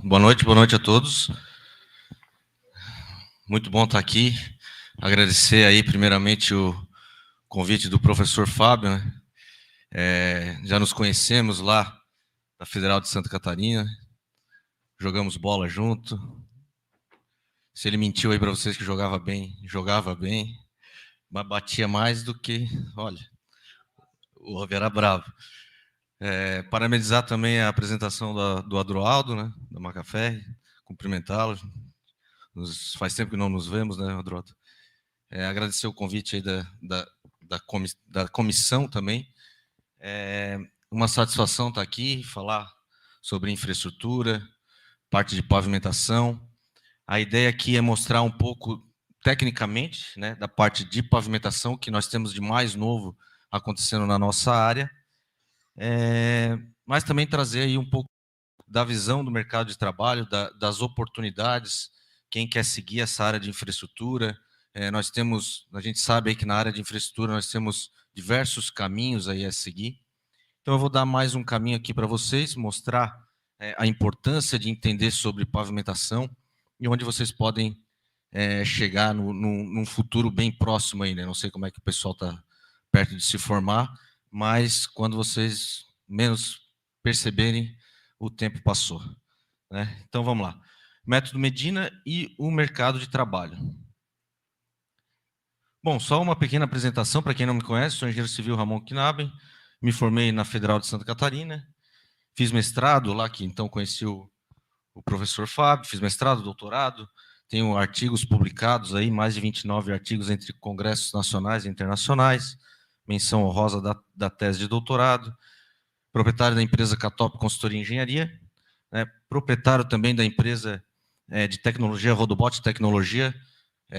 boa noite a todos. Muito bom estar aqui. Agradecer aí, primeiramente, o convite do professor Fábio, né? Já nos conhecemos lá na Federal de Santa Catarina, jogamos bola junto. Se ele mentiu aí para vocês que jogava bem, mas batia mais do que, olha, o Rob era bravo. Parabenizar também a apresentação do Adroaldo, né, da Macafé, cumprimentá-lo. Faz tempo que não nos vemos, né, Adroaldo? Agradecer o convite aí da comissão também. Uma satisfação estar aqui, falar sobre infraestrutura, parte de pavimentação. A ideia aqui é mostrar um pouco, tecnicamente, né, da parte de pavimentação, que nós temos de mais novo acontecendo na nossa área, mas também trazer aí um pouco da visão do mercado de trabalho, das oportunidades, quem quer seguir essa área de infraestrutura. A gente sabe aí que na área de infraestrutura nós temos diversos caminhos aí a seguir. Então eu vou dar mais um caminho aqui para vocês, mostrar a importância de entender sobre pavimentação e onde vocês podem chegar num futuro bem próximo aí, né? Não sei como é que o pessoal está perto de se formar, mas quando vocês menos perceberem, o tempo passou, né? Então vamos lá. Método Medina e o mercado de trabalho. Bom, só uma pequena apresentação para quem não me conhece, sou engenheiro civil Ramon Knaben, me formei na Federal de Santa Catarina, fiz mestrado lá, que então conheci o professor Fábio, fiz mestrado, doutorado, tenho artigos publicados aí, mais de 29 artigos entre congressos nacionais e internacionais, menção honrosa da tese de doutorado, proprietário da empresa Catop Consultoria e Engenharia, né, proprietário também da empresa de tecnologia, Rodobot Tecnologia,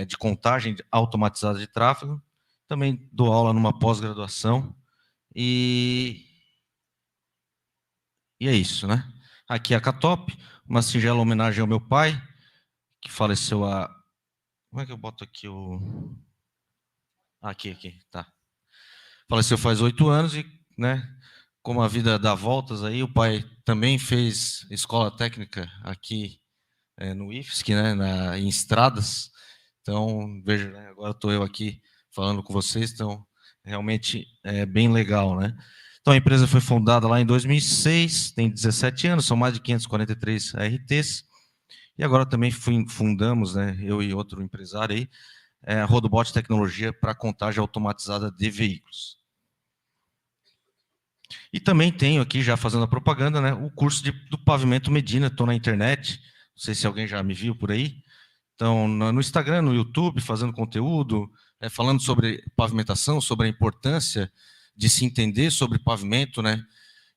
de contagem automatizada de tráfego, também dou aula numa pós-graduação, e é isso, né? Aqui é a Catop, uma singela homenagem ao meu pai, que faleceu há... Como é que eu boto aqui o... Aqui, tá. Faleceu faz 8 anos e, né, como a vida dá voltas aí, o pai também fez escola técnica aqui no IFSC, né, em Estradas. Então, veja, né, agora estou eu aqui falando com vocês, então realmente é bem legal, né? Então, a empresa foi fundada lá em 2006, tem 17 anos, são mais de 543 ARTs, e agora também fundamos, né, eu e outro empresário aí, a Rodobot Tecnologia para contagem automatizada de veículos. E também tenho aqui, já fazendo a propaganda, né, o curso do Pavimento Medina, estou na internet, não sei se alguém já me viu por aí. Então, no Instagram, no YouTube, fazendo conteúdo, falando sobre pavimentação, sobre a importância de se entender sobre pavimento, né?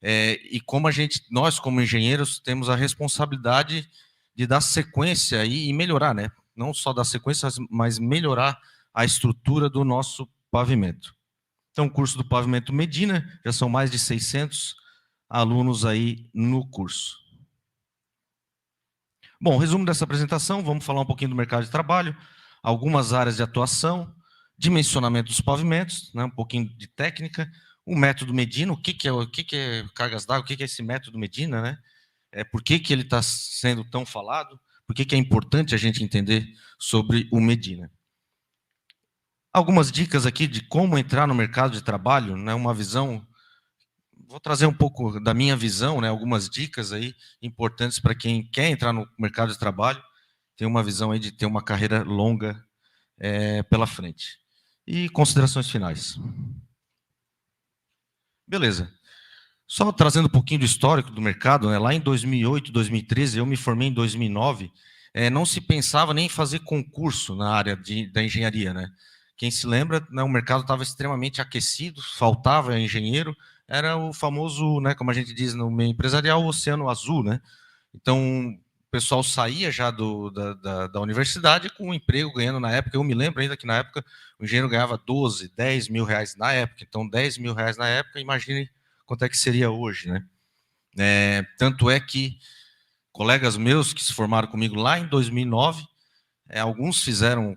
E como nós como engenheiros, temos a responsabilidade de dar sequência e melhorar, né? Não só dar sequência, mas melhorar a estrutura do nosso pavimento. Então, o curso do Pavimento Medina, já são mais de 600 alunos aí no curso. Bom, resumo dessa apresentação, vamos falar um pouquinho do mercado de trabalho, algumas áreas de atuação, dimensionamento dos pavimentos, né, um pouquinho de técnica, o método Medina, o que é cargas d'água, o que é esse método Medina, né? Por que ele está sendo tão falado, por que é importante a gente entender sobre o Medina. Algumas dicas aqui de como entrar no mercado de trabalho, né, uma visão... Vou trazer um pouco da minha visão, né, algumas dicas aí importantes para quem quer entrar no mercado de trabalho, tem uma visão aí de ter uma carreira longa pela frente. E considerações finais. Beleza. Só trazendo um pouquinho do histórico do mercado, né, lá em 2008, 2013, eu me formei em 2009, não se pensava nem em fazer concurso na área da engenharia, né? Quem se lembra, né, o mercado estava extremamente aquecido, faltava engenheiro, era o famoso, né, como a gente diz no meio empresarial, o oceano azul, né? Então, o pessoal saía já da universidade com um emprego ganhando na época, eu me lembro ainda que na época o engenheiro ganhava 12, 10 mil reais na época, então 10 mil reais na época, imagine quanto é que seria hoje, né? Tanto é que colegas meus que se formaram comigo lá em 2009, alguns fizeram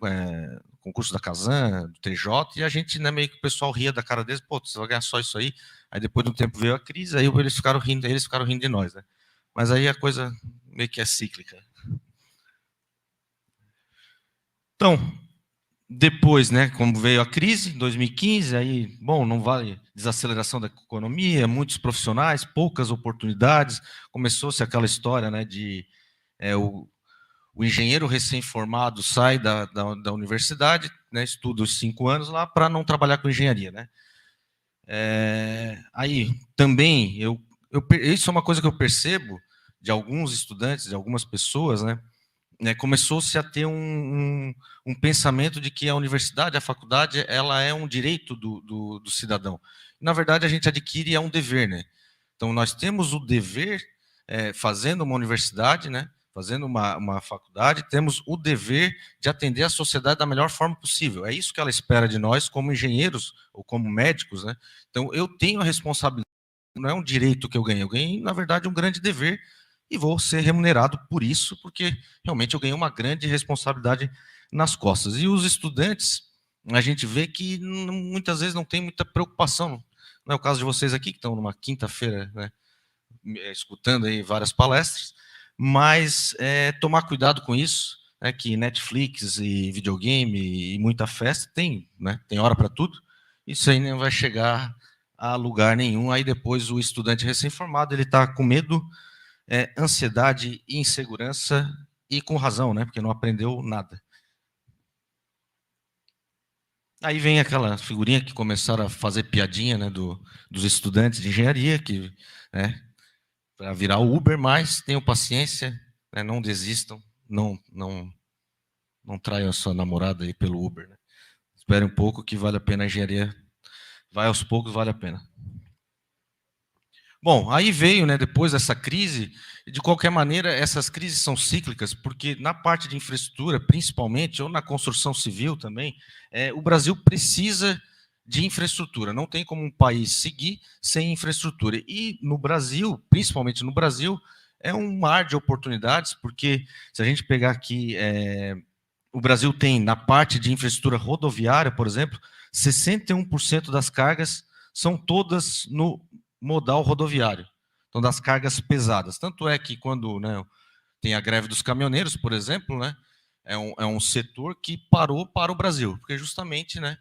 concurso da Casan, do TJ, e a gente, né, meio que o pessoal ria da cara deles, pô, você vai ganhar só isso aí. Aí depois de um tempo veio a crise, aí eles ficaram rindo de nós, né? Mas aí a coisa meio que é cíclica. Então, depois, né, como veio a crise, em 2015, aí, bom, não vale desaceleração da economia, muitos profissionais, poucas oportunidades, começou-se aquela história, né, de o engenheiro recém-formado sai da universidade, né, estuda os 5 anos lá para não trabalhar com engenharia, né. Aí, também, isso é uma coisa que eu percebo de alguns estudantes, de algumas pessoas, né, começou-se a ter um pensamento de que a universidade, a faculdade, ela é um direito do cidadão. Na verdade, a gente adquire, é um dever, né? Então, nós temos o dever, fazendo uma universidade, né, fazendo uma faculdade, temos o dever de atender a sociedade da melhor forma possível. É isso que ela espera de nós, como engenheiros ou como médicos, né? Então, eu tenho a responsabilidade, não é um direito que eu ganhei, na verdade, um grande dever, e vou ser remunerado por isso, porque realmente eu ganhei uma grande responsabilidade nas costas. E os estudantes, a gente vê que muitas vezes não tem muita preocupação. Não é o caso de vocês aqui, que estão numa quinta-feira, né, escutando aí várias palestras, mas tomar cuidado com isso, que Netflix e videogame e muita festa tem, né, tem hora para tudo, isso aí não vai chegar a lugar nenhum. Aí depois o estudante recém-formado, ele está com medo, ansiedade e insegurança, e com razão, né, porque não aprendeu nada. Aí vem aquela figurinha que começaram a fazer piadinha, né, dos estudantes de engenharia, que, né, para virar o Uber, mas tenham paciência, né, não desistam, não traiam a sua namorada aí pelo Uber, né. Espere um pouco que vale a pena a engenharia, vai aos poucos, vale a pena. Bom, aí veio, né, depois dessa crise, de qualquer maneira, essas crises são cíclicas, porque na parte de infraestrutura, principalmente, ou na construção civil também, o Brasil precisa de infraestrutura, não tem como um país seguir sem infraestrutura. E no Brasil, principalmente no Brasil, é um mar de oportunidades, porque se a gente pegar aqui, o Brasil tem, na parte de infraestrutura rodoviária, por exemplo, 61% das cargas são todas no modal rodoviário, então das cargas pesadas. Tanto é que quando, né, tem a greve dos caminhoneiros, por exemplo, né, é um setor que parou para o Brasil, porque justamente, né,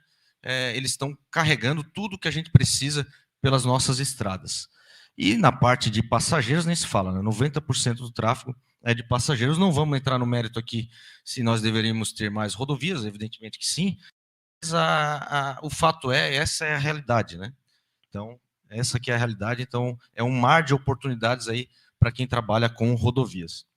eles estão carregando tudo que a gente precisa pelas nossas estradas. E na parte de passageiros nem se fala, né, 90% do tráfego é de passageiros. Não vamos entrar no mérito aqui se nós deveríamos ter mais rodovias, evidentemente que sim, mas o fato essa é a realidade, né? Então, essa aqui é a realidade. Então, é um mar de oportunidades aí para quem trabalha com rodovias.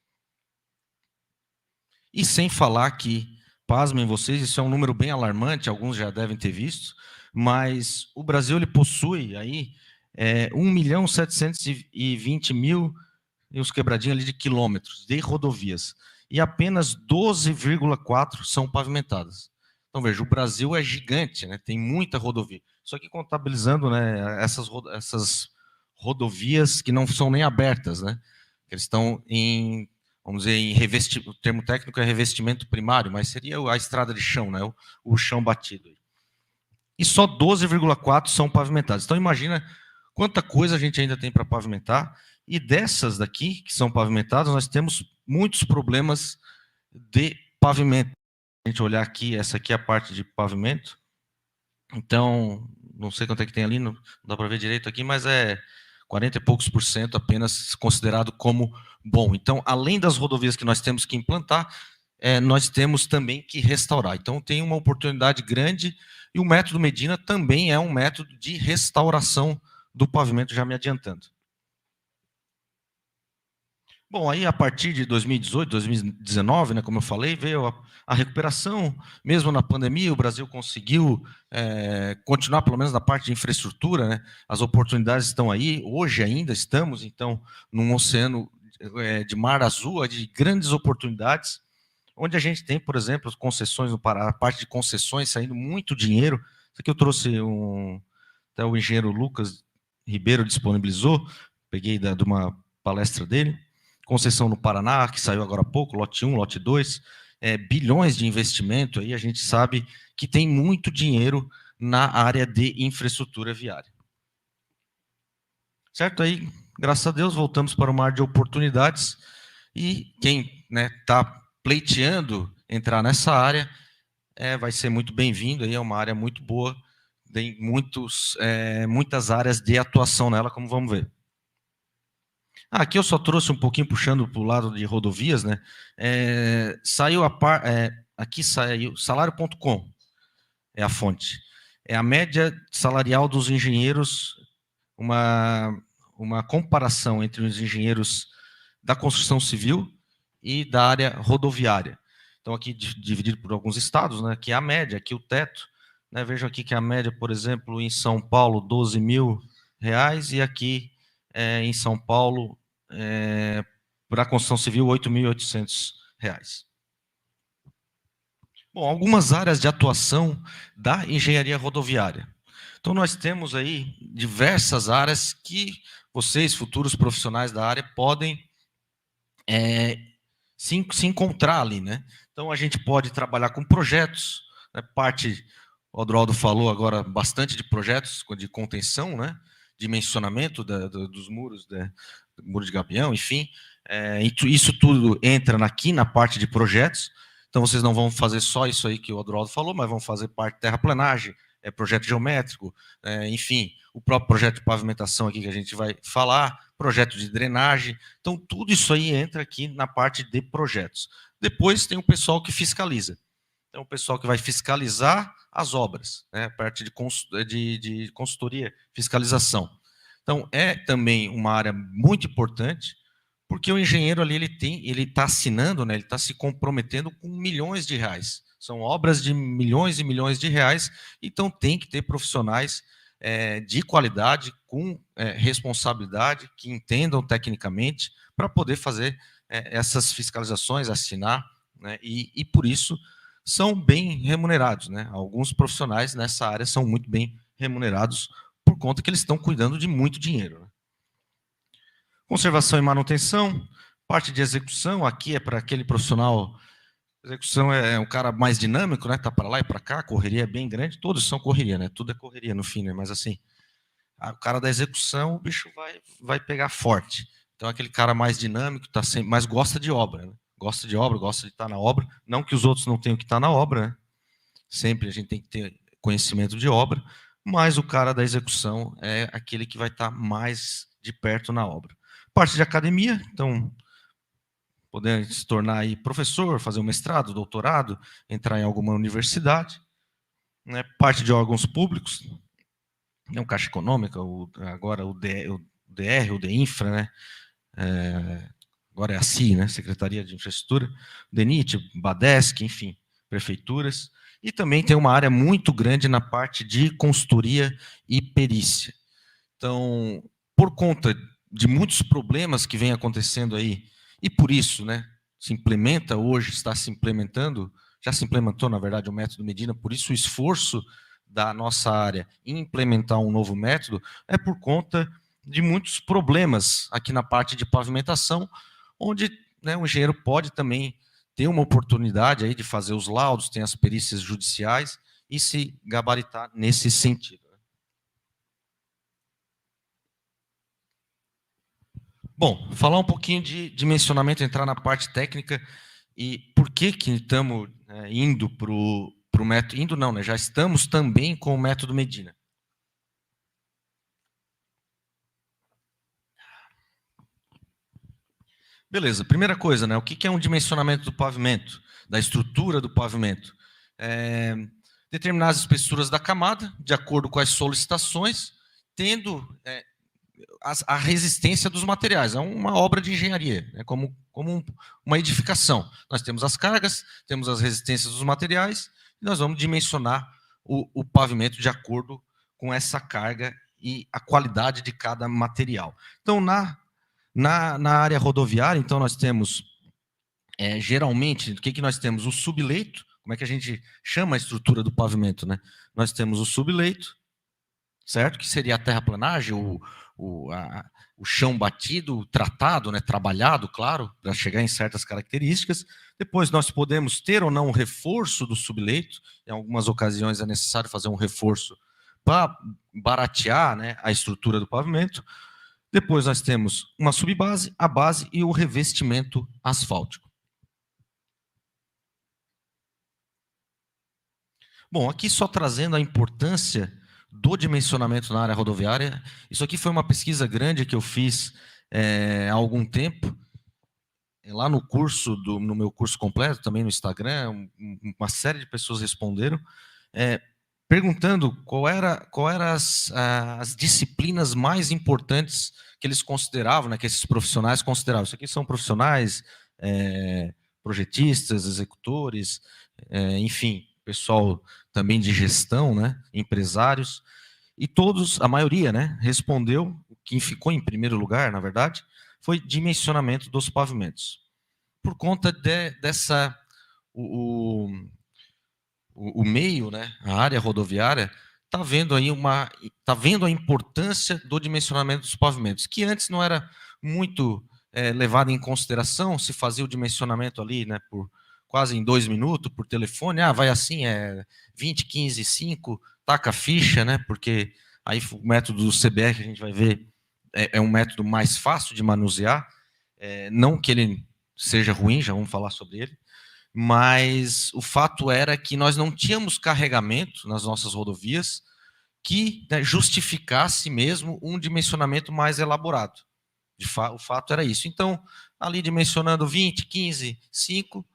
E sem falar que, pasmem vocês, isso é um número bem alarmante, alguns já devem ter visto, mas o Brasil ele possui aí 1.720.000 e uns quebradinhos ali de quilômetros de rodovias, e apenas 12,4 são pavimentadas. Então, veja, o Brasil é gigante, né? Tem muita rodovia. Só que contabilizando, né, essas rodovias que não são nem abertas, né? Eles estão em, vamos dizer, o termo técnico é revestimento primário, mas seria a estrada de chão, né? O chão batido. E só 12,4 são pavimentadas. Então, imagina quanta coisa a gente ainda tem para pavimentar. E dessas daqui, que são pavimentadas, nós temos muitos problemas de pavimento. A gente olhar aqui, essa aqui é a parte de pavimento. Então, não sei quanto é que tem ali, não dá para ver direito aqui, mas é 40 e poucos por cento apenas considerado como bom. Então, além das rodovias que nós temos que implantar, nós temos também que restaurar. Então, tem uma oportunidade grande, e o método Medina também é um método de restauração do pavimento, já me adiantando. Bom, aí a partir de 2018, 2019, né, como eu falei, veio a recuperação. Mesmo na pandemia, o Brasil conseguiu continuar, pelo menos na parte de infraestrutura, né? As oportunidades estão aí. Hoje ainda estamos, então, num oceano de mar azul, de grandes oportunidades, onde a gente tem, por exemplo, as concessões no Pará, a parte de concessões saindo muito dinheiro. Isso aqui eu trouxe até o engenheiro Lucas Ribeiro disponibilizou, peguei de uma palestra dele. Concessão no Paraná, que saiu agora há pouco, lote 1, lote 2, bilhões de investimento, aí a gente sabe que tem muito dinheiro na área de infraestrutura viária. Certo? Aí, graças a Deus, voltamos para o mar de oportunidades, E quem está pleiteando entrar nessa área vai ser muito bem-vindo, é uma área muito boa, tem muitas áreas de atuação nela, como vamos ver. Aqui eu só trouxe um pouquinho puxando para o lado de rodovias, né? Aqui saiu salário.com, é a fonte. É a média salarial dos engenheiros, uma comparação entre os engenheiros da construção civil e da área rodoviária. Então, aqui dividido por alguns estados, né? Aqui é a média, aqui o teto. Né, vejo aqui que a média, por exemplo, em São Paulo, R$12.000, e aqui em São Paulo, para a construção civil, R$8.800. Bom, algumas áreas de atuação da engenharia rodoviária. Então, nós temos aí diversas áreas que vocês, futuros profissionais da área, podem se encontrar ali, né? Então, a gente pode trabalhar com projetos, né? O Adroaldo falou agora bastante de projetos de contenção, né? Dimensionamento dos muros, do muro de gabião, enfim. Isso tudo entra aqui na parte de projetos. Então, vocês não vão fazer só isso aí que o Adroaldo falou, mas vão fazer parte de terraplanagem, projeto geométrico, enfim, o próprio projeto de pavimentação aqui que a gente vai falar, projeto de drenagem. Então, tudo isso aí entra aqui na parte de projetos. Depois tem o pessoal que fiscaliza. Então, o pessoal que vai fiscalizar as obras, né, a parte de consultoria, fiscalização. Então, é também uma área muito importante, porque o engenheiro ali ele está assinando, né, ele está se comprometendo com milhões de reais. São obras de milhões e milhões de reais, então tem que ter profissionais de qualidade, com responsabilidade, que entendam tecnicamente, para poder fazer essas fiscalizações, assinar, né, e por isso são bem remunerados, né? Alguns profissionais nessa área são muito bem remunerados por conta que eles estão cuidando de muito dinheiro, né? Conservação e manutenção, parte de execução, aqui é para aquele profissional. Execução é um cara mais dinâmico, né? Tá para lá e para cá, correria é bem grande, todos são correria, né? Tudo é correria no fim, né? Mas assim, o cara da execução, o bicho vai pegar forte. Então, aquele cara mais dinâmico, tá sempre, mas gosta de obra, né? Gosta de obra, gosta de estar na obra. Não que os outros não tenham que estar na obra, né? Sempre a gente tem que ter conhecimento de obra, mas o cara da execução é aquele que vai estar mais de perto na obra. Parte de academia, então, poder se tornar aí professor, fazer um mestrado, doutorado, entrar em alguma universidade. Né? Parte de órgãos públicos, Caixa Econômica, agora o DR, o DEINFRA, né? Agora é a CI, né? Secretaria de Infraestrutura, DENIT, BADESC, enfim, prefeituras. E também tem uma área muito grande na parte de consultoria e perícia. Então, por conta de muitos problemas que vêm acontecendo aí, e por isso, né, se implementa hoje, está se implementando, já se implementou, na verdade, o método Medina, por isso o esforço da nossa área em implementar um novo método é por conta de muitos problemas aqui na parte de pavimentação, onde, né, o engenheiro pode também ter uma oportunidade aí de fazer os laudos, tem as perícias judiciais e se gabaritar nesse sentido. Bom, falar um pouquinho de dimensionamento, entrar na parte técnica e por que estamos indo para o método. Indo não, né? Já estamos também com o método Medina. Beleza, primeira coisa, né? O que é um dimensionamento do pavimento, da estrutura do pavimento? Determinar as espessuras da camada, de acordo com as solicitações, tendo a resistência dos materiais. É uma obra de engenharia, né? como uma edificação. Nós temos as cargas, temos as resistências dos materiais, e nós vamos dimensionar o pavimento de acordo com essa carga e a qualidade de cada material. Então, na área rodoviária, então, nós temos, geralmente, o que nós temos? O subleito. Como é que a gente chama a estrutura do pavimento, né? Nós temos o subleito, certo? Que seria a terraplanagem, o chão batido, tratado, né, trabalhado, claro, para chegar em certas características. Depois nós podemos ter ou não um reforço do subleito. Em algumas ocasiões é necessário fazer um reforço para baratear, né, a estrutura do pavimento. Depois nós temos uma subbase, a base e o revestimento asfáltico. Bom, aqui só trazendo a importância do dimensionamento na área rodoviária. Isso aqui foi uma pesquisa grande que eu fiz há algum tempo, lá no curso, no meu curso completo, também no Instagram, uma série de pessoas responderam, perguntando qual eram as disciplinas mais importantes que eles consideravam, né, que esses profissionais consideravam. Isso aqui são profissionais, projetistas, executores, enfim, pessoal também de gestão, né, empresários, e todos, a maioria, né, respondeu, quem ficou em primeiro lugar, na verdade, foi dimensionamento dos pavimentos. Por conta dessa... O meio, né, a área rodoviária, está vendo a importância do dimensionamento dos pavimentos, que antes não era muito levado em consideração. Se fazia o dimensionamento ali, né, por quase em 2 minutos, por telefone, vai assim, 20, 15, 5, taca a ficha, né, porque aí o método do CBR, que a gente vai ver, é um método mais fácil de manusear, não que ele seja ruim, já vamos falar sobre ele, mas o fato era que nós não tínhamos carregamento nas nossas rodovias que, né, justificasse mesmo um dimensionamento mais elaborado. O fato era isso. Então, ali dimensionando 20, 15, 5,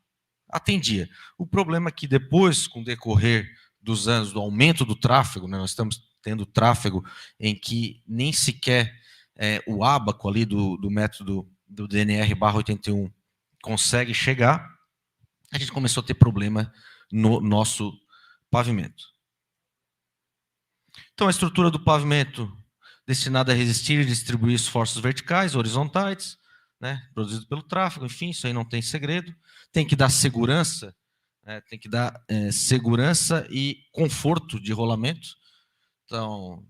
atendia. O problema é que depois, com o decorrer dos anos, do aumento do tráfego, né, nós estamos tendo tráfego em que nem sequer o ábaco ali do método do DNR/81 consegue chegar, a gente começou a ter problema no nosso pavimento. Então, a estrutura do pavimento destinada a resistir e distribuir esforços verticais, horizontais, né, produzido pelo tráfego, enfim, isso aí não tem segredo. Tem que dar segurança, tem que dar segurança e conforto de rolamento. Então,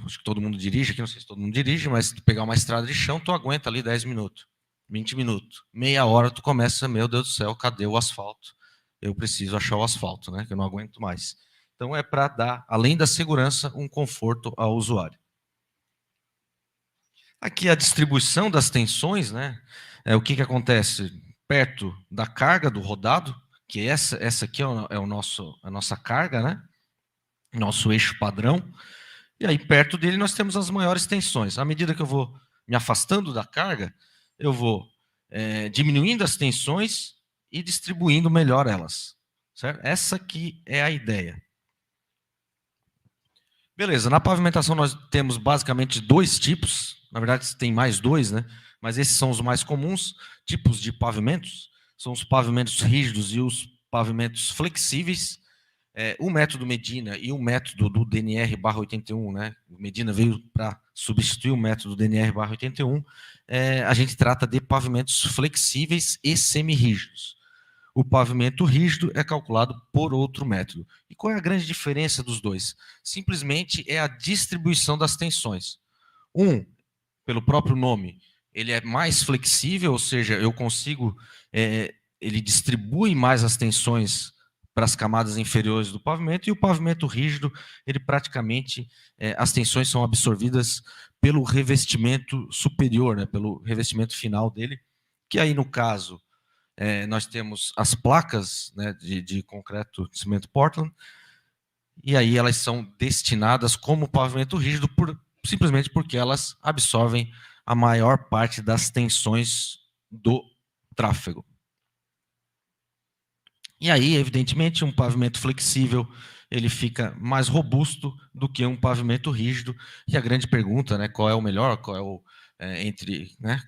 acho que todo mundo dirige aqui, não sei se todo mundo dirige, mas se tu pegar uma estrada de chão, tu aguenta ali 10 minutos. 20 minutos, meia hora tu começa, meu Deus do céu, cadê o asfalto? Eu preciso achar o asfalto, né? Que eu não aguento mais. Então é para dar, além da segurança, um conforto ao usuário. Aqui a distribuição das tensões, né? O que acontece? Perto da carga do rodado, que essa aqui é a nossa carga, né? Nosso eixo padrão. E aí perto dele nós temos as maiores tensões. À medida que eu vou me afastando da carga, eu vou diminuindo as tensões e distribuindo melhor elas. Certo? Essa aqui é a ideia. Beleza, na pavimentação nós temos basicamente 2 tipos, na verdade tem mais 2, né? Mas esses são os mais comuns tipos de pavimentos, são os pavimentos rígidos e os pavimentos flexíveis. O método Medina e o método do DNR/81, né? O Medina veio para substituir o método DNR/81. A gente trata de pavimentos flexíveis e semi-rígidos. O pavimento rígido é calculado por outro método. E qual é a grande diferença dos dois? Simplesmente é a distribuição das tensões. Pelo próprio nome, ele é mais flexível, ou seja, eu consigo, ele distribui mais as tensões para as camadas inferiores do pavimento, e o pavimento rígido, ele praticamente, as tensões são absorvidas pelo revestimento superior, né, pelo revestimento final dele, que aí no caso, nós temos as placas, né, de concreto de cimento Portland, e aí elas são destinadas como pavimento rígido simplesmente porque elas absorvem a maior parte das tensões do tráfego. E aí, evidentemente, um pavimento flexível ele fica mais robusto do que um pavimento rígido. E a grande pergunta, né, qual é o melhor, qual é o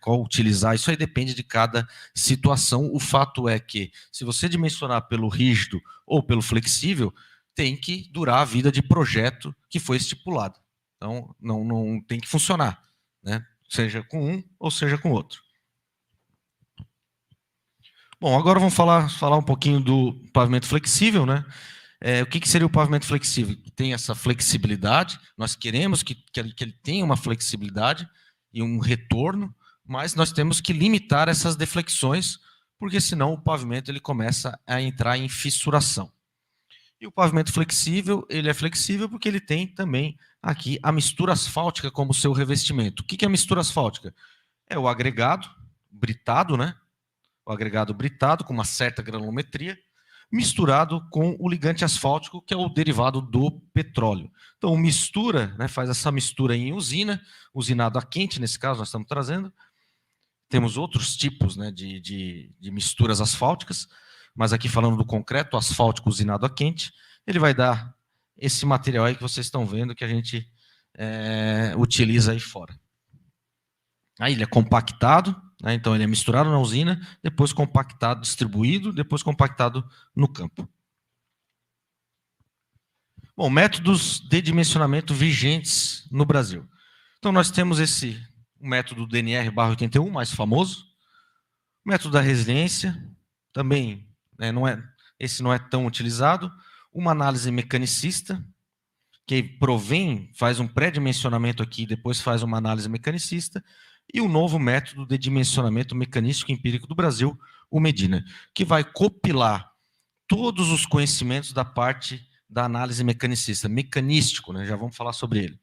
qual utilizar? Isso aí depende de cada situação. O fato é que, se você dimensionar pelo rígido ou pelo flexível, tem que durar a vida de projeto que foi estipulado. Então, não tem que funcionar, né? Seja com um ou seja com outro. Bom, agora vamos falar um pouquinho do pavimento flexível, né? O que seria o pavimento flexível? Tem essa flexibilidade, nós queremos que ele tenha uma flexibilidade e um retorno, mas nós temos que limitar essas deflexões, porque senão o pavimento ele começa a entrar em fissuração. E o pavimento flexível, ele é flexível porque ele tem também aqui a mistura asfáltica como seu revestimento. O que é a mistura asfáltica? É o agregado britado, né? O agregado britado com uma certa granulometria, misturado com o ligante asfáltico, que é o derivado do petróleo. Então, mistura, né, faz essa mistura em usina, usinado a quente, nesse caso nós estamos trazendo. Temos outros tipos, né, de misturas asfálticas, mas aqui falando do concreto asfáltico usinado a quente, ele vai dar esse material aí que vocês estão vendo que a gente utiliza aí fora. Aí ele é compactado, né, então ele é misturado na usina, depois compactado, distribuído, depois compactado no campo. Bom, métodos de dimensionamento vigentes no Brasil. Então nós temos o método DNR/81, mais famoso, o método da resiliência, também esse não é tão utilizado, uma análise mecanicista, que faz um pré-dimensionamento aqui, depois faz uma análise mecanicista, e o novo método de dimensionamento mecanístico empírico do Brasil, o Medina, que vai copilar todos os conhecimentos da parte da análise mecanicista, mecanístico, né? Já vamos falar sobre ele.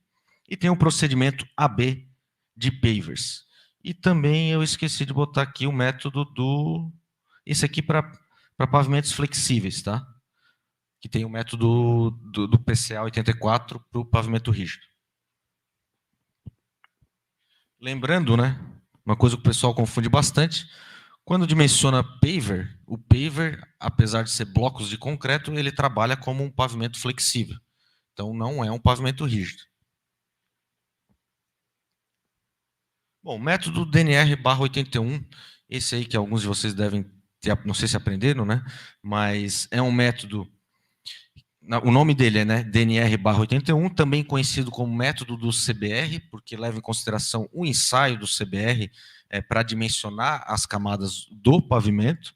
E tem o procedimento AB de Pavers. E também eu esqueci de botar aqui o método esse aqui para pavimentos flexíveis, tá? Que tem o método do PCA 84 para o pavimento rígido. Lembrando, né, uma coisa que o pessoal confunde bastante, quando dimensiona paver, o paver, apesar de ser blocos de concreto, ele trabalha como um pavimento flexível. Então, não é um pavimento rígido. Bom, método DNR/81, esse aí que alguns de vocês devem ter, não sei se aprenderam, né, mas é um método. O nome dele é, né, DNR/81, também conhecido como método do CBR, porque leva em consideração o ensaio do CBR para dimensionar as camadas do pavimento.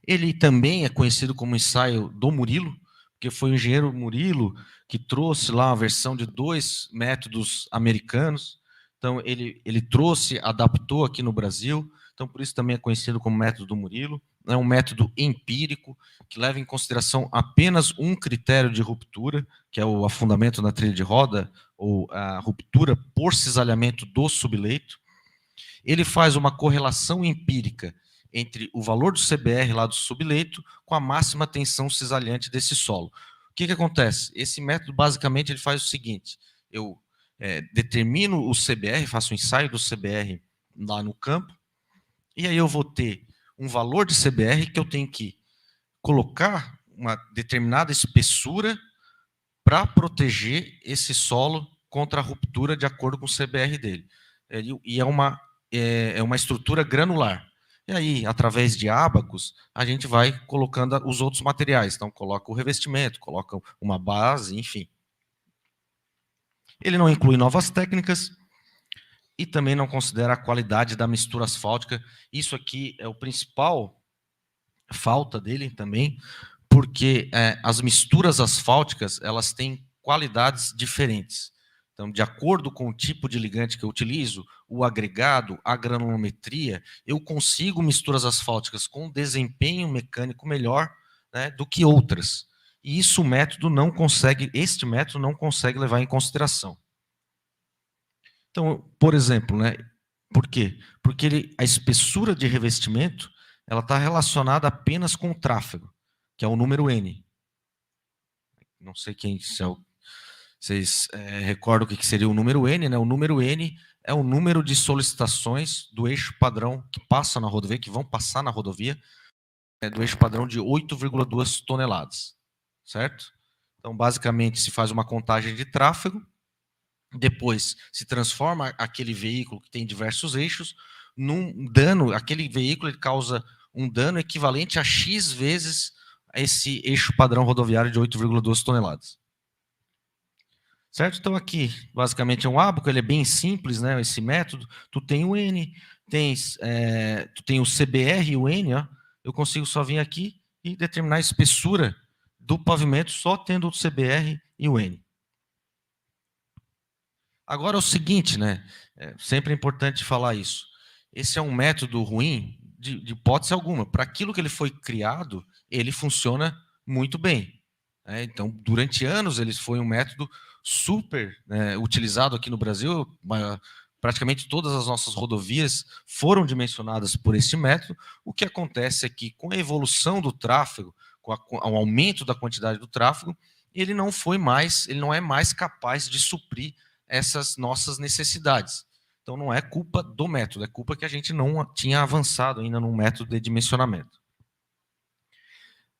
Ele também é conhecido como ensaio do Murilo, porque foi o engenheiro Murilo que trouxe lá a versão de 2 métodos americanos. Então, ele trouxe, adaptou aqui no Brasil. Então, por isso também é conhecido como método do Murilo. É um método empírico que leva em consideração apenas um critério de ruptura, que é o afundamento na trilha de roda, ou a ruptura por cisalhamento do subleito. Ele faz uma correlação empírica entre o valor do CBR lá do subleito com a máxima tensão cisalhante desse solo. O que acontece? Esse método, basicamente, ele faz o seguinte: eu determino o CBR, faço um ensaio do CBR lá no campo, e aí eu vou ter um valor de CBR que eu tenho que colocar uma determinada espessura para proteger esse solo contra a ruptura de acordo com o CBR dele. E é uma estrutura granular. E aí, através de ábacos, a gente vai colocando os outros materiais. Então, coloca o revestimento, coloca uma base, enfim. Ele não inclui novas técnicas e também não considera a qualidade da mistura asfáltica. Isso aqui é o principal falta dele também, porque as misturas asfálticas, elas têm qualidades diferentes. Então, de acordo com o tipo de ligante que eu utilizo, o agregado, a granulometria, eu consigo misturas asfálticas com desempenho mecânico melhor, né, do que outras. E isso este método não consegue levar em consideração. Então, por exemplo, né, por quê? Porque a espessura de revestimento ela está relacionada apenas com o tráfego, que é o número N. Não sei se vocês recordam o que seria o número N, né? O número N é o número de solicitações do eixo padrão que passa na rodovia, que vão passar na rodovia, do eixo padrão de 8,2 toneladas, certo? Então, basicamente, se faz uma contagem de tráfego, depois se transforma aquele veículo que tem diversos eixos num dano, aquele veículo ele causa um dano equivalente a X vezes esse eixo padrão rodoviário de 8,2 toneladas. Certo? Então aqui, basicamente é um ábaco, ele é bem simples, né, esse método. Tu tem o N, tu tem o CBR e o N, ó. Eu consigo só vir aqui e determinar a espessura do pavimento só tendo o CBR e o N. Agora é o seguinte, né, sempre é importante falar isso. Esse é um método ruim de hipótese alguma. Para aquilo que ele foi criado, ele funciona muito bem. Então, durante anos, ele foi um método super utilizado aqui no Brasil. Praticamente todas as nossas rodovias foram dimensionadas por este método. O que acontece é que, com a evolução do tráfego, com o aumento da quantidade do tráfego, ele não é mais capaz de suprir essas nossas necessidades. Então, não é culpa do método, é culpa que a gente não tinha avançado ainda no método de dimensionamento.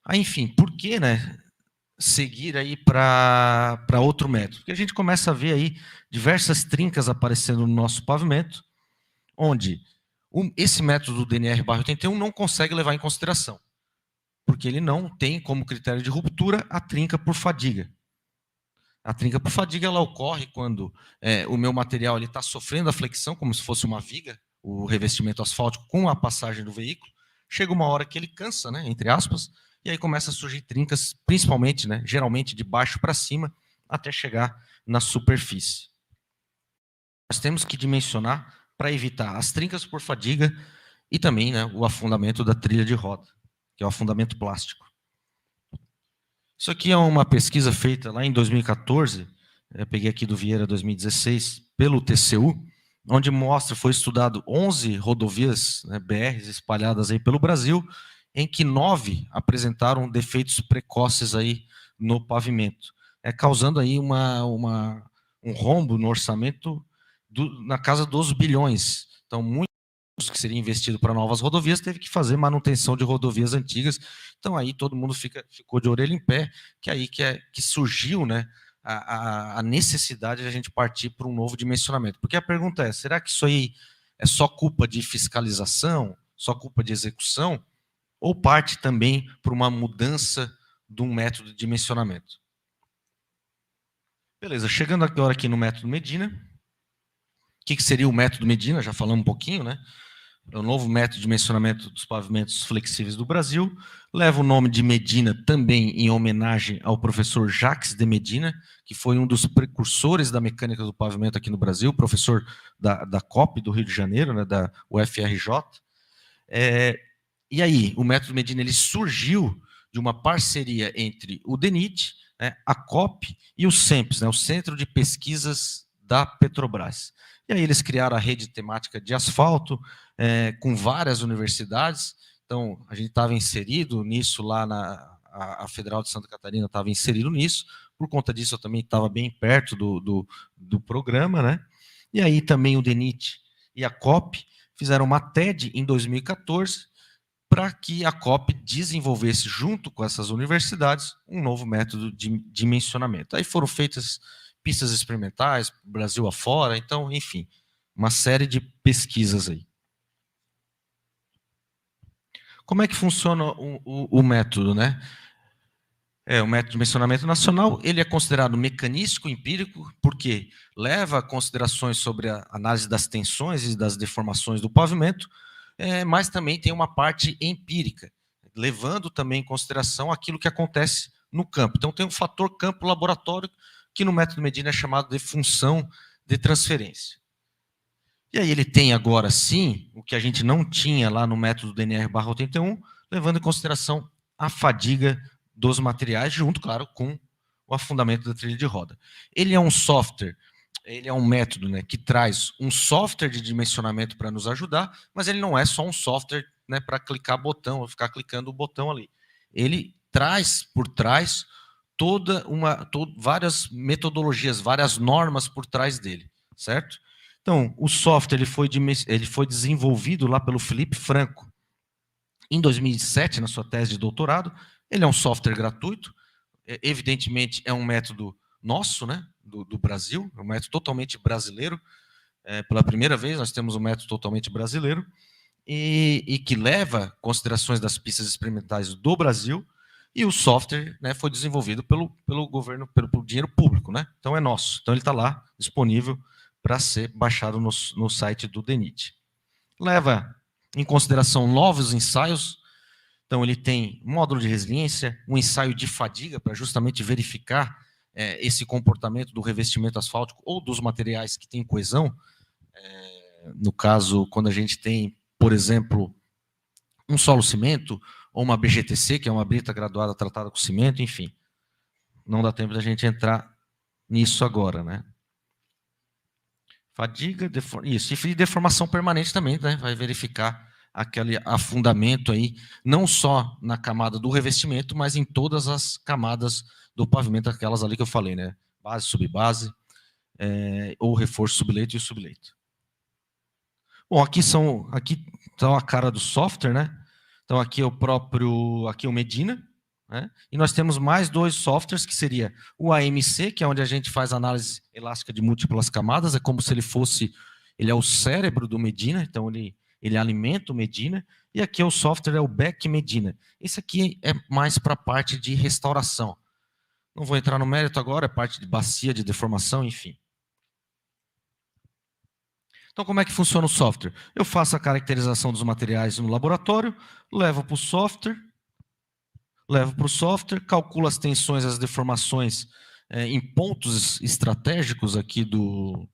Aí, enfim, por que, seguir aí para outro método? Porque a gente começa a ver aí diversas trincas aparecendo no nosso pavimento, onde esse método do DNR/81 não consegue levar em consideração, porque ele não tem como critério de ruptura a trinca por fadiga. A trinca por fadiga ela ocorre quando o meu material está sofrendo a flexão, como se fosse uma viga, o revestimento asfáltico com a passagem do veículo. Chega uma hora que ele cansa, entre aspas, e aí começa a surgir trincas, principalmente, geralmente de baixo para cima, até chegar na superfície. Nós temos que dimensionar para evitar as trincas por fadiga e também o afundamento da trilha de roda, que é o afundamento plástico. Isso aqui é uma pesquisa feita lá em 2014, eu peguei aqui do Vieira 2016, pelo TCU, onde foi estudado 11 rodovias, BRs espalhadas aí pelo Brasil, em que 9 apresentaram defeitos precoces aí no pavimento, causando aí um rombo no orçamento na casa dos bilhões. Então, muitos que seria investido para novas rodovias teve que fazer manutenção de rodovias antigas. Então, aí todo mundo ficou de orelha em pé, que aí que surgiu a necessidade de a gente partir para um novo dimensionamento. Porque a pergunta é, será que isso aí é só culpa de fiscalização, só culpa de execução, ou parte também para uma mudança de um método de dimensionamento? Beleza, chegando agora aqui no método Medina. O que seria o método Medina? Já falamos um pouquinho, É o novo método de dimensionamento dos pavimentos flexíveis do Brasil. Leva o nome de Medina também em homenagem ao professor Jacques de Medina, que foi um dos precursores da mecânica do pavimento aqui no Brasil, professor da COP do Rio de Janeiro, da UFRJ. E aí, o método Medina ele surgiu de uma parceria entre o DENIT, a COP e o CEMPES, o Centro de Pesquisas da Petrobras. E aí eles criaram a rede temática de asfalto, com várias universidades. Então, a gente estava inserido nisso lá a Federal de Santa Catarina estava inserido nisso. Por conta disso, eu também estava bem perto do programa, E aí também o DENIT e a COP fizeram uma TED em 2014 para que a COP desenvolvesse, junto com essas universidades, um novo método de dimensionamento. Aí foram feitas pistas experimentais, Brasil afora, então, enfim, uma série de pesquisas aí. Como é que funciona o método, O método de dimensionamento nacional, ele é considerado mecanístico, empírico, porque leva considerações sobre a análise das tensões e das deformações do pavimento, mas também tem uma parte empírica, levando também em consideração aquilo que acontece no campo. Então, tem um fator campo-laboratório, que no método Medina é chamado de função de transferência. E aí ele tem agora, sim, o que a gente não tinha lá no método DNR/81, levando em consideração a fadiga dos materiais, junto, claro, com o afundamento da trilha de roda. Ele é um software, ele é um método que traz um software de dimensionamento para nos ajudar, mas ele não é só um software para clicar botão, ou ficar clicando o botão ali. Ele traz por trás várias metodologias, várias normas por trás dele, certo? Então, o software ele foi desenvolvido lá pelo Felipe Franco em 2007, na sua tese de doutorado. Ele é um software gratuito, evidentemente é um método nosso, do Brasil, é um método totalmente brasileiro. Pela primeira vez nós temos um método totalmente brasileiro e que leva considerações das pistas experimentais do Brasil. E o software foi desenvolvido pelo governo, pelo dinheiro público, Então é nosso. Então ele está lá disponível para ser baixado no site do DENIT. Leva em consideração novos ensaios. Então ele tem um módulo de resiliência, um ensaio de fadiga para justamente verificar esse comportamento do revestimento asfáltico ou dos materiais que têm coesão. No caso, quando a gente tem, por exemplo, um solo cimento ou uma BGTC, que é uma brita graduada tratada com cimento, enfim. não dá tempo da gente entrar nisso agora, né? Fadiga, isso, e deformação permanente também, né? Vai verificar aquele afundamento aí, não só na camada do revestimento, mas em todas as camadas do pavimento, aquelas ali que eu falei, né? Base, subbase, ou reforço subleito e o subleito. Bom, aqui tá a cara do software, né? Então aqui é o Medina, né? E nós temos mais dois softwares, que seria o AMC, que é onde a gente faz análise elástica de múltiplas camadas, é como se ele é o cérebro do Medina, então ele alimenta o Medina, e aqui o software é o Beck Medina. Esse aqui é mais para a parte de restauração. Não vou entrar no mérito agora, é parte de bacia, de deformação, enfim. Então, como é que funciona o software? Eu faço a caracterização dos materiais no laboratório, levo para o software, calculo as tensões, as deformações em pontos estratégicos aqui do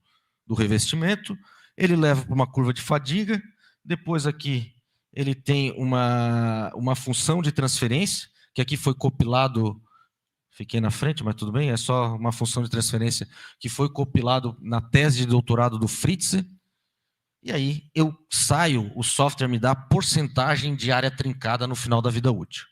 revestimento, ele leva para uma curva de fadiga, depois aqui ele tem uma função de transferência, que aqui foi compilado, fiquei na frente, mas tudo bem, é só uma função de transferência que foi compilado na tese de doutorado do Fritze, e aí eu saio, o software me dá porcentagem de área trincada no final da vida útil.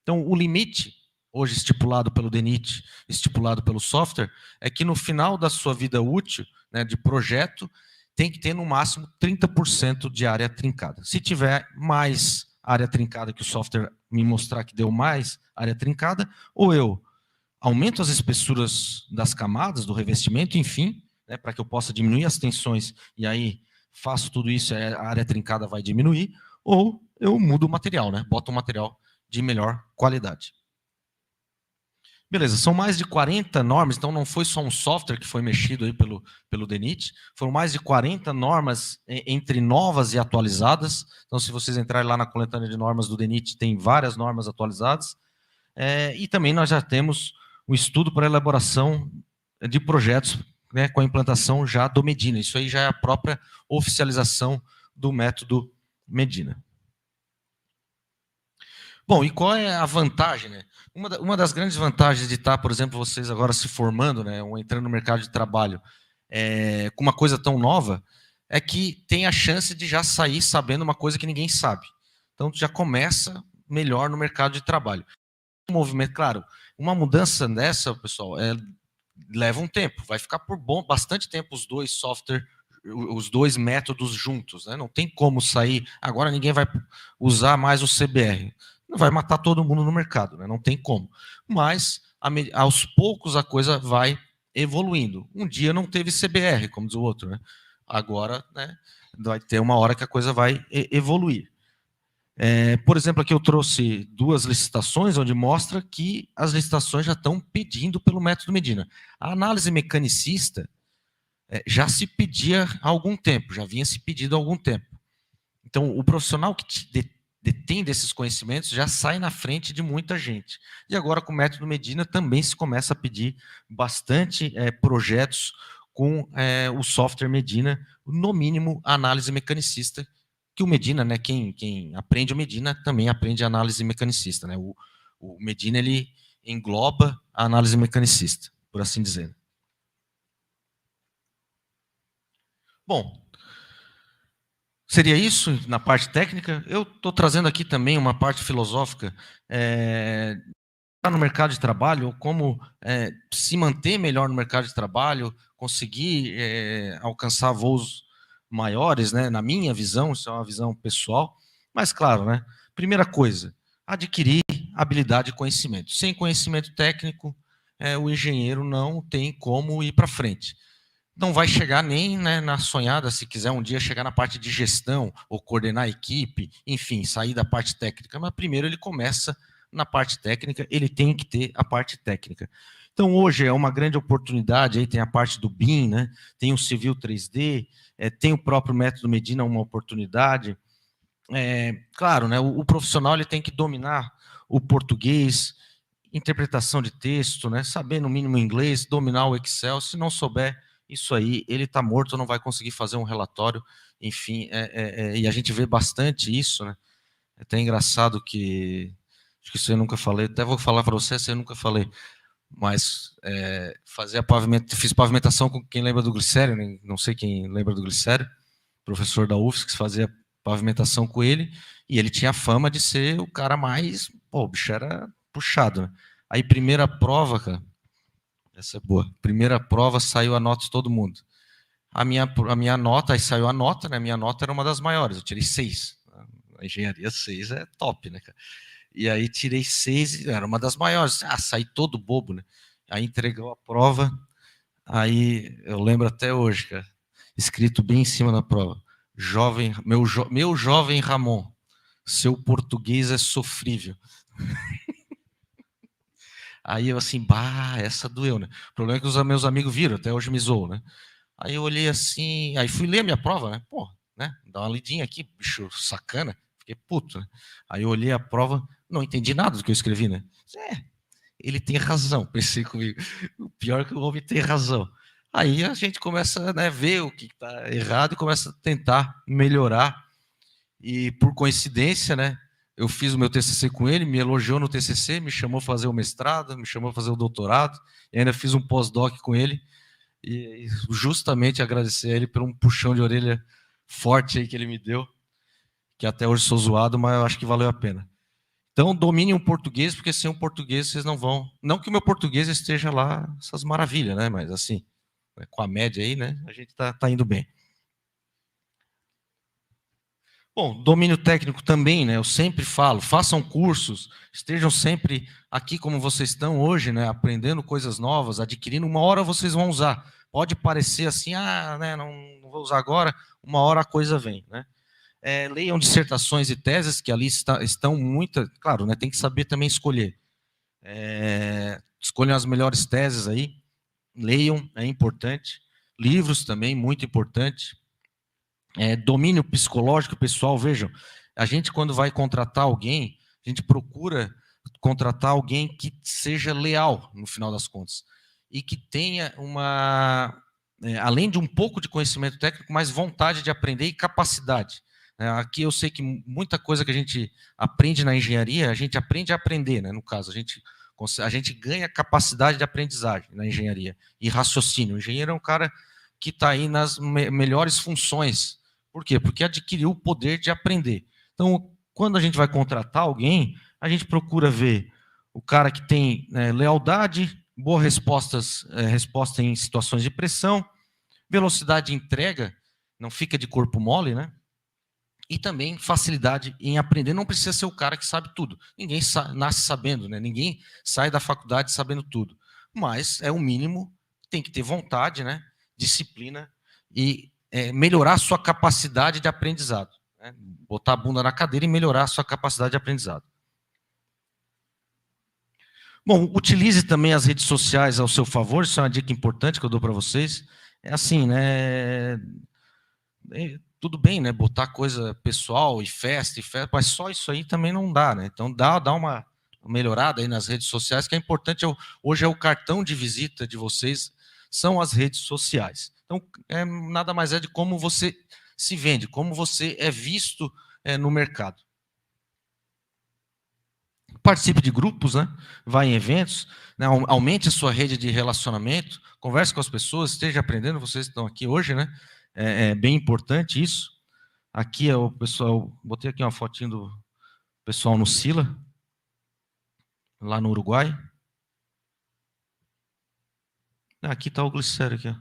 Então, o limite, hoje estipulado pelo DENIT, estipulado pelo software, é que no final da sua vida útil, né, de projeto, tem que ter no máximo 30% de área trincada. Se tiver mais área trincada, que o software me mostrar que deu mais área trincada, ou eu aumento as espessuras das camadas do revestimento, enfim, né, para que eu possa diminuir as tensões, e aí faço tudo isso, a área trincada vai diminuir, ou eu mudo o material, né, boto um material de melhor qualidade. Beleza, são mais de 40 normas, então não foi só um software que foi mexido aí pelo DENIT, foram mais de 40 normas entre novas e atualizadas. Então, se vocês entrarem lá na coletânea de normas do DENIT, tem várias normas atualizadas. E também nós já temos um estudo para elaboração de projetos, né, com a implantação já do Medina. Isso aí já é a própria oficialização do método Medina. Bom, e qual é a vantagem, né? Uma das grandes vantagens de estar, por exemplo, vocês agora se formando, né, ou entrando no mercado de trabalho com uma coisa tão nova, é que tem a chance de já sair sabendo uma coisa que ninguém sabe. Então, já começa melhor no mercado de trabalho. Um movimento, claro, uma mudança dessa, pessoal, leva um tempo, vai ficar por bastante tempo os dois softwares, os dois métodos juntos, né? Não tem como sair, agora ninguém vai usar mais o CBR. Não vai matar todo mundo no mercado, né? Não tem como. Mas, aos poucos, a coisa vai evoluindo. Um dia não teve CBR, como diz o outro, né? Agora, né, vai ter uma hora que a coisa vai evoluir. Por exemplo, aqui eu trouxe duas licitações, onde mostra que as licitações já estão pedindo pelo método Medina. A análise mecanicista já se pedia há algum tempo, já vinha se pedindo há algum tempo. Então, o profissional que detém desses conhecimentos já sai na frente de muita gente. E agora, com o método Medina, também se começa a pedir bastante projetos com o software Medina, no mínimo, a análise mecanicista, que o Medina, né, quem aprende o Medina, também aprende a análise mecanicista. Né? O Medina, ele engloba a análise mecanicista, por assim dizer. Bom, seria isso na parte técnica. Eu estou trazendo aqui também uma parte filosófica. No mercado de trabalho, como se manter melhor no mercado de trabalho, conseguir alcançar voos maiores, né? Na minha visão, isso é uma visão pessoal. Mas, claro, né? Primeira coisa, adquirir habilidade e conhecimento. Sem conhecimento técnico, o engenheiro não tem como ir para frente. Não vai chegar nem, né, na sonhada, se quiser um dia chegar na parte de gestão, ou coordenar a equipe, enfim, sair da parte técnica. Mas primeiro ele começa na parte técnica, ele tem que ter a parte técnica. Então hoje é uma grande oportunidade, aí tem a parte do BIM, né, tem o Civil 3D, tem o próprio método Medina, uma oportunidade. Claro, né, o profissional ele tem que dominar o português, interpretação de texto, né, saber no mínimo inglês, dominar o Excel. Se não souber isso aí, ele está morto, não vai conseguir fazer um relatório, enfim, e a gente vê bastante isso, né? É até engraçado que, acho que isso eu nunca falei, até vou falar para você, isso eu nunca falei, mas fiz pavimentação com quem lembra do Glicério, não sei quem lembra do Glicério, professor da UFSC, fazia pavimentação com ele, e ele tinha a fama de ser o cara mais... Pô, o bicho era puxado, né? Aí, primeira prova, cara, essa é boa, primeira prova, saiu a nota de todo mundo. A minha nota, aí saiu a nota, né? Minha nota era uma das maiores, eu tirei 6. A engenharia 6 é top, né, cara? E aí tirei 6, era uma das maiores. Saí todo bobo, né? Aí entregou a prova, aí eu lembro até hoje, cara, escrito bem em cima da prova: meu jovem Ramon, seu português é sofrível. Aí eu assim, essa doeu, né? O problema é que os meus amigos viram, até hoje me zoam, né? Aí eu olhei assim, aí fui ler a minha prova, né? Pô, né? Dá uma lidinha aqui, bicho sacana. Fiquei puto, né? Aí eu olhei a prova, não entendi nada do que eu escrevi, né? Ele tem razão, pensei comigo. O pior é que o homem tem razão. Aí a gente começa a, né, ver o que está errado e começa a tentar melhorar. E por coincidência, né, eu fiz o meu TCC com ele, me elogiou no TCC, me chamou a fazer o mestrado, me chamou a fazer o doutorado, e ainda fiz um pós-doc com ele, e justamente agradecer a ele por um puxão de orelha forte aí que ele me deu, que até hoje sou zoado, mas eu acho que valeu a pena. Então, dominem o português, porque sem o português vocês não vão... Não que o meu português esteja lá essas maravilhas, né? Mas assim, com a média aí, né? A gente tá indo bem. Bom, domínio técnico também, né? Eu sempre falo, façam cursos, estejam sempre aqui como vocês estão hoje, né? Aprendendo coisas novas, adquirindo. Uma hora vocês vão usar. Pode parecer assim, né? Não vou usar agora. Uma hora a coisa vem, né? Leiam dissertações e teses, que ali estão muitas... Claro, né, tem que saber também escolher. Escolham as melhores teses aí, leiam, é importante. Livros também, muito importante. Domínio psicológico, pessoal, vejam, a gente quando vai contratar alguém, a gente procura contratar alguém que seja leal, no final das contas, e que tenha além de um pouco de conhecimento técnico, mais vontade de aprender e capacidade. Aqui eu sei que muita coisa que a gente aprende na engenharia, a gente aprende a aprender, né? No caso, a gente ganha capacidade de aprendizagem na engenharia e raciocínio. O engenheiro é um cara que está aí nas melhores funções. Por quê? Porque adquiriu o poder de aprender. Então, quando a gente vai contratar alguém, a gente procura ver o cara que tem lealdade, boa resposta em situações de pressão, velocidade de entrega, não fica de corpo mole, né? E também facilidade em aprender. Não precisa ser o cara que sabe tudo. Ninguém nasce sabendo, né? Ninguém sai da faculdade sabendo tudo. Mas é o mínimo, tem que ter vontade, né? Disciplina e melhorar a sua capacidade de aprendizado. Né? Botar a bunda na cadeira e melhorar a sua capacidade de aprendizado. Bom, utilize também as redes sociais ao seu favor. Isso é uma dica importante que eu dou para vocês. É assim, né? Tudo bem, né? Botar coisa pessoal e festa, mas só isso aí também não dá, né? Então dá uma melhorada aí nas redes sociais, que é importante. Hoje é o cartão de visita de vocês, são as redes sociais. Então, nada mais é de como você se vende, como você é visto no mercado. Participe de grupos, né? Vá em eventos, né? Aumente a sua rede de relacionamento, converse com as pessoas, esteja aprendendo, vocês estão aqui hoje, né? É bem importante isso. Aqui é o pessoal, botei aqui uma fotinho do pessoal no Sila, lá no Uruguai. Aqui está o Glicério aqui, ó.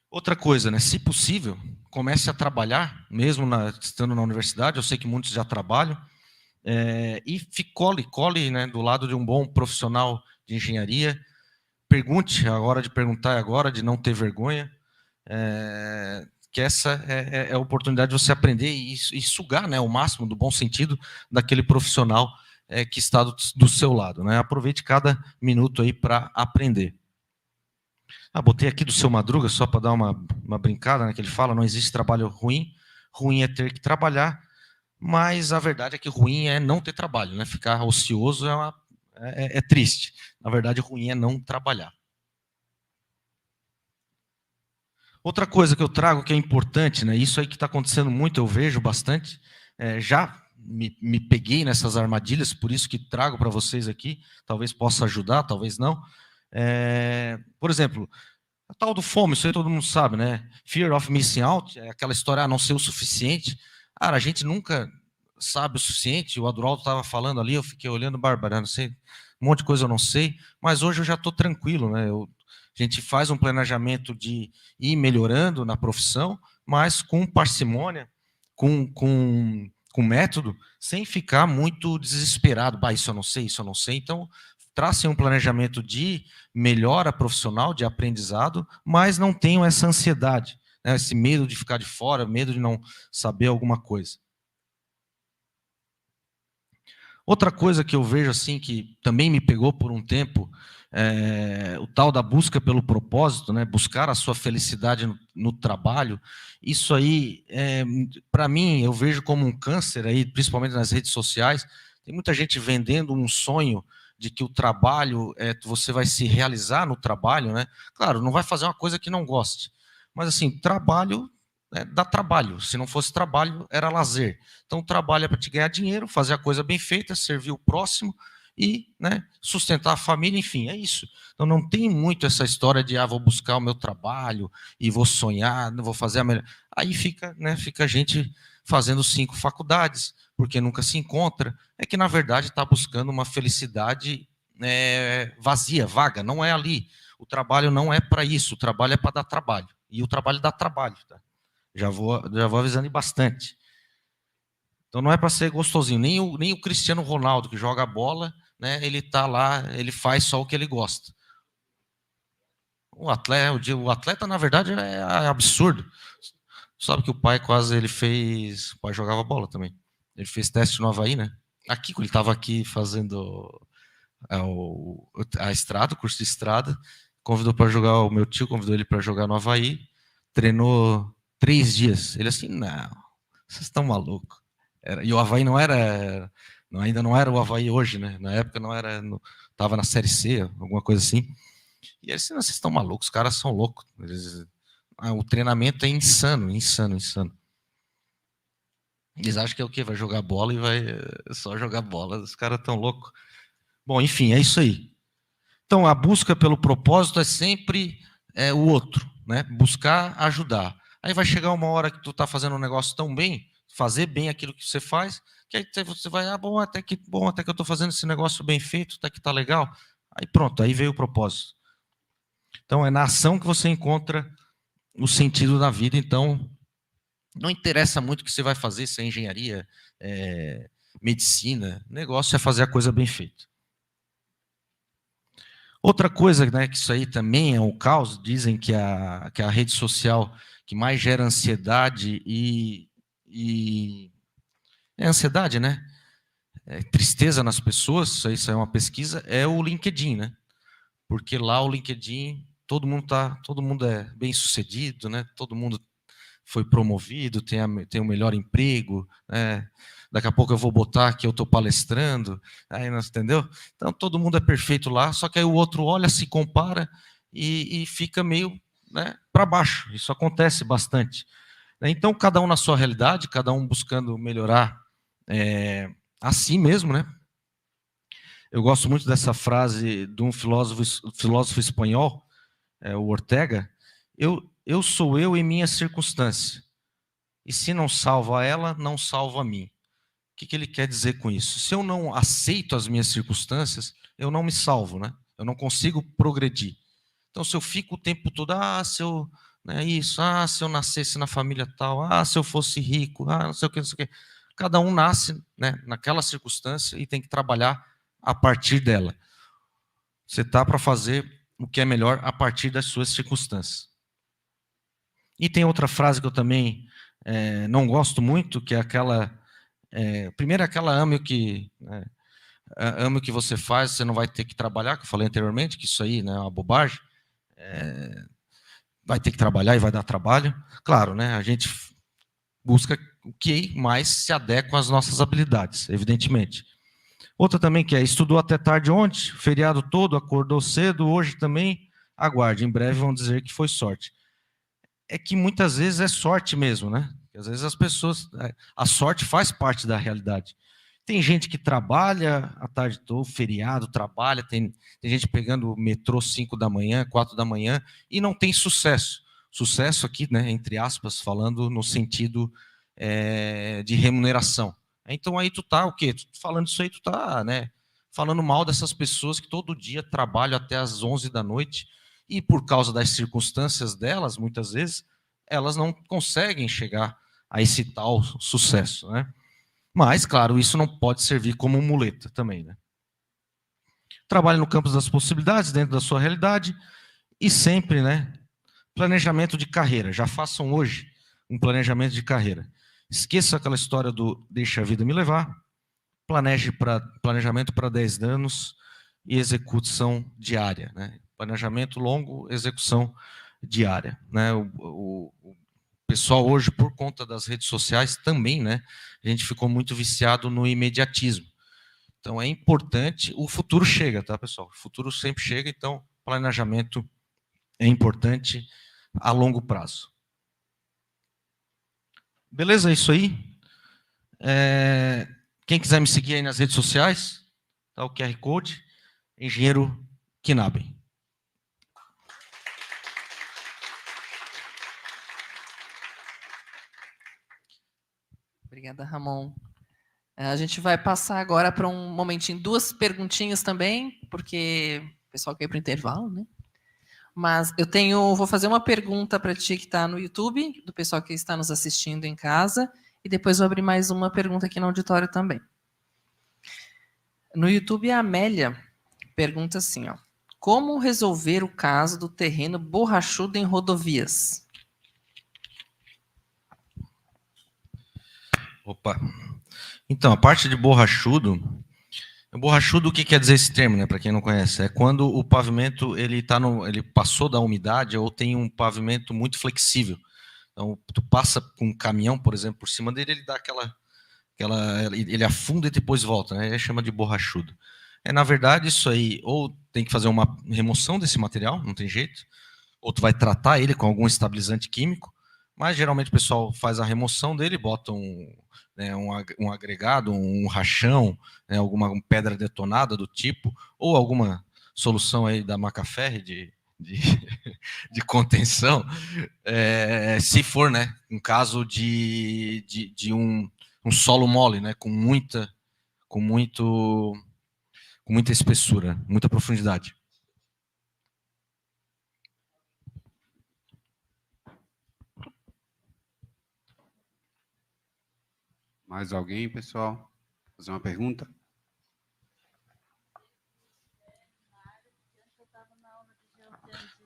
Outra coisa, né? Se possível, comece a trabalhar, mesmo estando na universidade. Eu sei que muitos já trabalham. E cole, né, do lado de um bom profissional de engenharia. Pergunte, a hora de perguntar é agora, de não ter vergonha. Que essa é a oportunidade de você aprender e sugar, né, o máximo, do bom sentido, daquele profissional que está do seu lado. Né? Aproveite cada minuto aí para aprender. Botei aqui do Seu Madruga, só para dar uma brincada, né, que ele fala, não existe trabalho ruim, ruim é ter que trabalhar, mas a verdade é que ruim é não ter trabalho, né? Ficar ocioso é triste. Na verdade, ruim é não trabalhar. Outra coisa que eu trago que é importante, né? Isso aí que está acontecendo muito, eu vejo bastante, já me peguei nessas armadilhas, por isso que trago para vocês aqui, talvez possa ajudar, talvez não. Por exemplo, a tal do FOMO, isso aí todo mundo sabe, né? Fear of missing out, é aquela história, não ser o suficiente. Cara, a gente nunca sabe o suficiente, o Adroaldo estava falando ali, eu fiquei olhando, Bárbara, não sei, um monte de coisa eu não sei, mas hoje eu já estou tranquilo, né? A gente faz um planejamento de ir melhorando na profissão, mas com parcimônia, com método, sem ficar muito desesperado. Bah, isso eu não sei, isso eu não sei. Então, tracem um planejamento de melhora profissional, de aprendizado, mas não tenham essa ansiedade, né? Esse medo de ficar de fora, medo de não saber alguma coisa. Outra coisa que eu vejo assim, que também me pegou por um tempo, o tal da busca pelo propósito, né? Buscar a sua felicidade no trabalho. Isso aí, para mim, eu vejo como um câncer, aí, principalmente nas redes sociais. Tem muita gente vendendo um sonho de que o trabalho, você vai se realizar no trabalho, né? Claro, não vai fazer uma coisa que não goste, mas assim, trabalho dá trabalho. Se não fosse trabalho, era lazer. Então, trabalho é para te ganhar dinheiro, fazer a coisa bem feita, servir o próximo e, né, sustentar a família, enfim, é isso. Então, não tem muito essa história de, vou buscar o meu trabalho e vou sonhar, vou fazer a melhor. Aí fica, né, fica a gente fazendo 5 faculdades, porque nunca se encontra. É que, na verdade, está buscando uma felicidade vazia, vaga, não é ali. O trabalho não é para isso, o trabalho é para dar trabalho. E o trabalho dá trabalho, tá? Já vou avisando bastante. Então não é para ser gostosinho. Nem o Cristiano Ronaldo, que joga bola, né, ele está lá, ele faz só o que ele gosta. O atleta, na verdade, é absurdo. Sabe que o pai o pai jogava bola também. Ele fez teste no Avaí, né? Aqui, quando ele estava aqui fazendo a estrada, o curso de estrada, o meu tio convidou ele para jogar no Avaí, treinou 3 dias. Ele assim, não, vocês estão malucos. E o Avaí ainda não era o Avaí hoje, né? Na época não era, estava na Série C, alguma coisa assim. E ele disse, não, vocês estão malucos, os caras são loucos. O treinamento é insano. Eles acham que é o quê? Vai jogar bola e vai só jogar bola. Os caras estão loucos. Bom, enfim, é isso aí. Então, a busca pelo propósito é sempre o outro, né? Buscar ajudar. Aí vai chegar uma hora que tu está fazendo um negócio tão bem, fazer bem aquilo que você faz, que aí você vai, até que eu estou fazendo esse negócio bem feito, até que está legal. Aí pronto, aí veio o propósito. Então, é na ação que você encontra o sentido da vida. Então, não interessa muito o que você vai fazer, se é engenharia, medicina, o negócio é fazer a coisa bem feita. Outra coisa, né, que isso aí também é um caos, dizem que a rede social que mais gera ansiedade ansiedade, né? Tristeza nas pessoas, isso aí é uma pesquisa, é o LinkedIn, né? Porque lá o LinkedIn, todo mundo é bem sucedido, né? Todo mundo foi promovido, tem o melhor emprego, né? Daqui a pouco eu vou botar que eu estou palestrando, aí nós, entendeu? Então todo mundo é perfeito lá, só que aí o outro olha, se compara e fica meio, né, para baixo. Isso acontece bastante. Então cada um na sua realidade, cada um buscando melhorar a si mesmo, né? Eu gosto muito dessa frase de um filósofo espanhol, o Ortega. Eu sou eu em minha circunstância. E se não salva ela, não salva a mim. O que ele quer dizer com isso? Se eu não aceito as minhas circunstâncias, eu não me salvo, né? Eu não consigo progredir. Então, se eu fico o tempo todo, se eu, né, se eu nascesse na família tal, se eu fosse rico, não sei o que, não sei o que. Cada um nasce, né, naquela circunstância e tem que trabalhar a partir dela. Você está para fazer o que é melhor a partir das suas circunstâncias. E tem outra frase que eu também não gosto muito, que é aquela... primeiro é aquela ame o que você faz, você não vai ter que trabalhar, que eu falei anteriormente, que isso aí, né, é uma bobagem. Vai ter que trabalhar e vai dar trabalho. Claro, né, a gente busca o que mais se adequa às nossas habilidades, evidentemente. Outra também que estudou até tarde ontem, feriado todo, acordou cedo, hoje também, aguarde, em breve vão dizer que foi sorte. É que muitas vezes é sorte mesmo, né? Porque às vezes as pessoas, a sorte faz parte da realidade. Tem gente que trabalha a tarde toda, feriado, trabalha, tem gente pegando o metrô 5 da manhã, 4 da manhã, e não tem sucesso. Sucesso aqui, né, entre aspas, falando no sentido de remuneração. Então aí tu tá o quê? Falando isso aí, tu tá, né, falando mal dessas pessoas que todo dia trabalham até as 11 da noite, e por causa das circunstâncias delas, muitas vezes, elas não conseguem chegar a esse tal sucesso, né? Mas, claro, isso não pode servir como muleta também, né? Trabalhe no campo das possibilidades, dentro da sua realidade, e sempre, né? Planejamento de carreira. Já façam hoje um planejamento de carreira. Esqueça aquela história do deixa a vida me levar. Planejamento para 10 anos e execução diária, né? Planejamento longo, execução diária, né? O pessoal hoje, por conta das redes sociais, também, né? A gente ficou muito viciado no imediatismo. Então é importante, o futuro chega, tá, pessoal? O futuro sempre chega, então planejamento é importante a longo prazo. Beleza? É isso aí. Quem quiser me seguir aí nas redes sociais, tá o QR Code, Engenheiro Kinabe. Obrigada, Ramon. A gente vai passar agora para um momentinho, 2 perguntinhas também, porque o pessoal quer ir para o intervalo, né? Mas vou fazer uma pergunta para ti que está no YouTube, do pessoal que está nos assistindo em casa, e depois vou abrir mais uma pergunta aqui no auditório também. No YouTube, a Amélia pergunta assim, ó, como resolver o caso do terreno borrachudo em rodovias? Opa. Então, a parte de borrachudo, o que quer dizer esse termo, né, para quem não conhece? É quando o pavimento ele passou da umidade ou tem um pavimento muito flexível. Então, tu passa com um caminhão, por exemplo, por cima dele, ele dá ele afunda e depois volta, né? Ele chama de borrachudo. Na verdade, isso aí, ou tem que fazer uma remoção desse material, não tem jeito, ou tu vai tratar ele com algum estabilizante químico, mas geralmente o pessoal faz a remoção dele, bota um agregado, um rachão, né, alguma pedra detonada do tipo, ou alguma solução aí da Macaferre de contenção, se for, né, um caso de um solo mole, né, com muita espessura, muita profundidade. Mais alguém, pessoal? Fazer uma pergunta?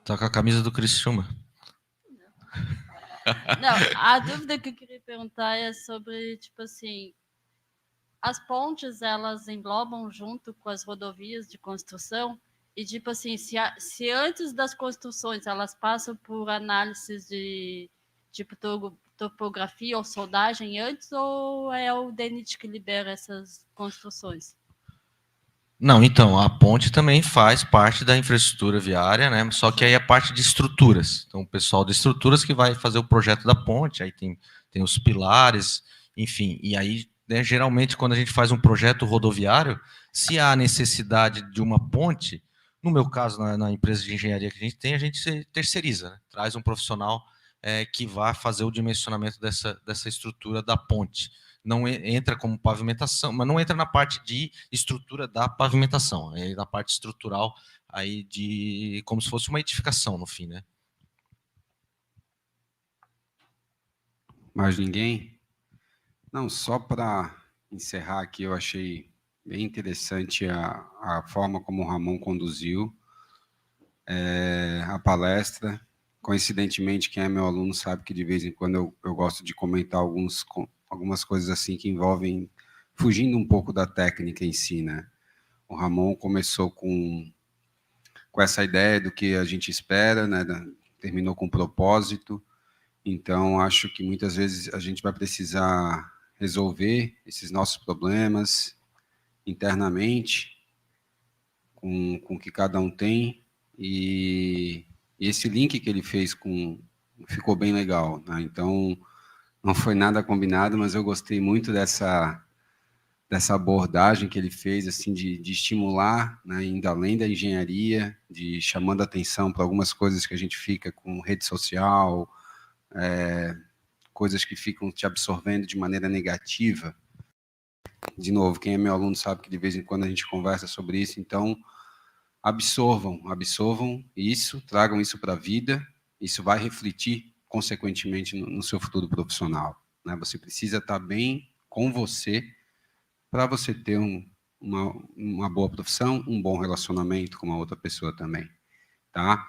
Tá com a camisa do Criciúma. Não, a dúvida que eu queria perguntar é sobre, tipo assim, as pontes, elas englobam junto com as rodovias de construção e, tipo assim, se antes das construções elas passam por análises de, tipo, topografia ou soldagem antes, ou é o DENIT que libera essas construções? Não, então, a ponte também faz parte da infraestrutura viária, né? Só que aí é parte de estruturas. Então, o pessoal de estruturas que vai fazer o projeto da ponte, aí tem os pilares, enfim. E aí, né, geralmente, quando a gente faz um projeto rodoviário, se há necessidade de uma ponte, no meu caso, na empresa de engenharia que a gente se terceiriza, né? Traz um profissional que vá fazer o dimensionamento dessa estrutura da ponte. Não entra como pavimentação, mas não entra na parte de estrutura da pavimentação, é na parte estrutural aí de como se fosse uma edificação no fim, né? Mais ninguém? Não, só para encerrar aqui, eu achei bem interessante a forma como o Ramon conduziu a palestra. Coincidentemente, quem é meu aluno sabe que de vez em quando eu gosto de comentar algumas coisas assim que envolvem, fugindo um pouco da técnica em si, né? O Ramon começou com essa ideia do que a gente espera, né? Terminou com propósito. Então, acho que muitas vezes a gente vai precisar resolver esses nossos problemas internamente, com o que cada um tem, e esse link que ele fez ficou bem legal, né? Então, não foi nada combinado, mas eu gostei muito dessa abordagem que ele fez, assim, de estimular, né, indo além da engenharia, de chamando atenção para algumas coisas que a gente fica com rede social, coisas que ficam te absorvendo de maneira negativa. De novo, quem é meu aluno sabe que de vez em quando a gente conversa sobre isso, então absorvam isso, tragam isso para a vida, isso vai refletir, consequentemente, no seu futuro profissional, né? Você precisa estar bem com você para você ter uma boa profissão, um bom relacionamento com uma outra pessoa também, tá?